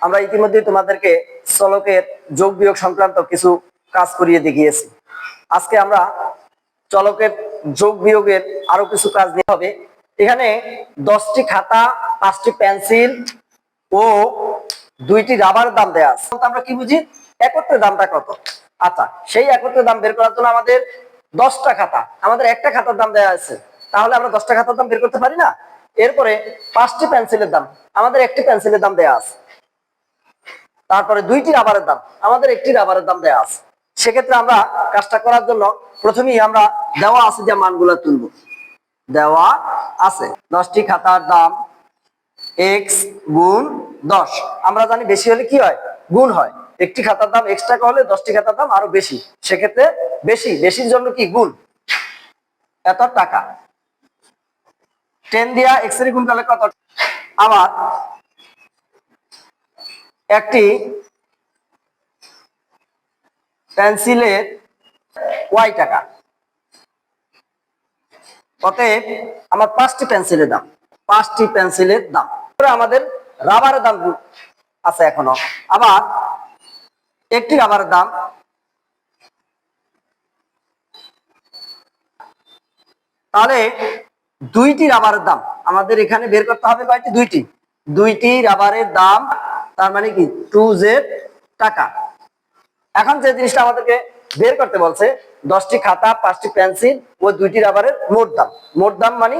আমরা ইতিমধ্যে তোমাদেরকে চলকের যোগ বিয়োগ সংক্রান্ত কিছু কাজ করিয়ে দেখিয়েছি। আজকে আমরা চলকের যোগ বিয়োগের আরো কিছু কাজ নিতে হবে। এখানে 10টি খাতা, 5টি পেন্সিল ও 2টি রাবার দাম দেয়া আছে। আমরা কি বুঝি একত্রে দামটা কত। আচ্ছা, সেই একত্রে দাম বের করার জন্য আমাদের 10টা খাতা, আমাদের একটা খাতার দাম দেয়া আছে, তাহলে আমরা 10টা খাতার দাম বের করতে পারি না। এরপরে 5টি পেন্সিলের দাম, আমাদের একটি পেন্সিলের দাম দেয়া আছে। তারপরে 2টি রাবারের দাম, আমাদের একটি রাবারের দাম দেয়া আছে। সেক্ষেত্রে আমরা কাজটা করার জন্য প্রথমেই আমরা দেওয়া আছে যে মানগুলো তুলব। দেওয়া আছে 10টি খাতার দাম x গুণ 10। আমরা জানি বেশি হলে কি হয়, গুণ হয়। একটি খাতার দাম x টাকা হলে 10টি খাতার দাম আরো বেশি, সেক্ষেত্রে বেশির জন্য কি গুণ, এত টাকা। 10 দিয়া x এর গুণ করলে কত। আবার একটি পেন্সিলের y টাকা। অতএব আমার 5টি পেন্সিলের দাম, 5টি পেন্সিলের দাম। আমাদের রাবারের দাম আছে এখনো, আবার একটি রাবারের দাম, তাহলে 2টি রাবারের দাম আমাদের এখানে বের করতে হবে। কয়টি? 2টি রাবারের দাম, তার মানে কি 2z টাকা। এখন যে জিনিসটা আমাদেরকে বের করতে বলছে, 10টি খাতা, 5টি পেন্সিল ও 2টি রাবারের মোট দাম। মোট দাম মানে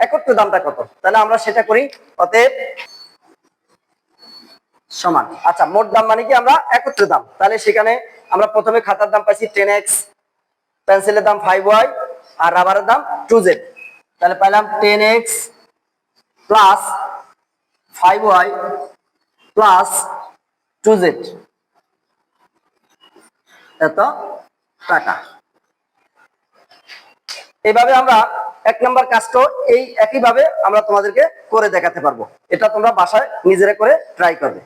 একত্রে দামটা কত, তাহলে আমরা সেটা করি। অতএব সমান, আচ্ছা মোট দাম মানে কি আমরা একত্রে দাম, তাহলে সেখানে আমরা প্রথমে খাতার দাম পাইছি 10x, পেন্সিলের দাম 5y আর রাবারের দাম 2z। তাহলে পাইলাম 10x plus 5y plus 2z, এত টাকা। এইভাবে আমরা 1 নম্বর কাজটা এই একইভাবে আমরা তোমাদেরকে করে দেখাতে পারবো। এটা তোমরা বাসায় নিজেরা করে ট্রাই করবে।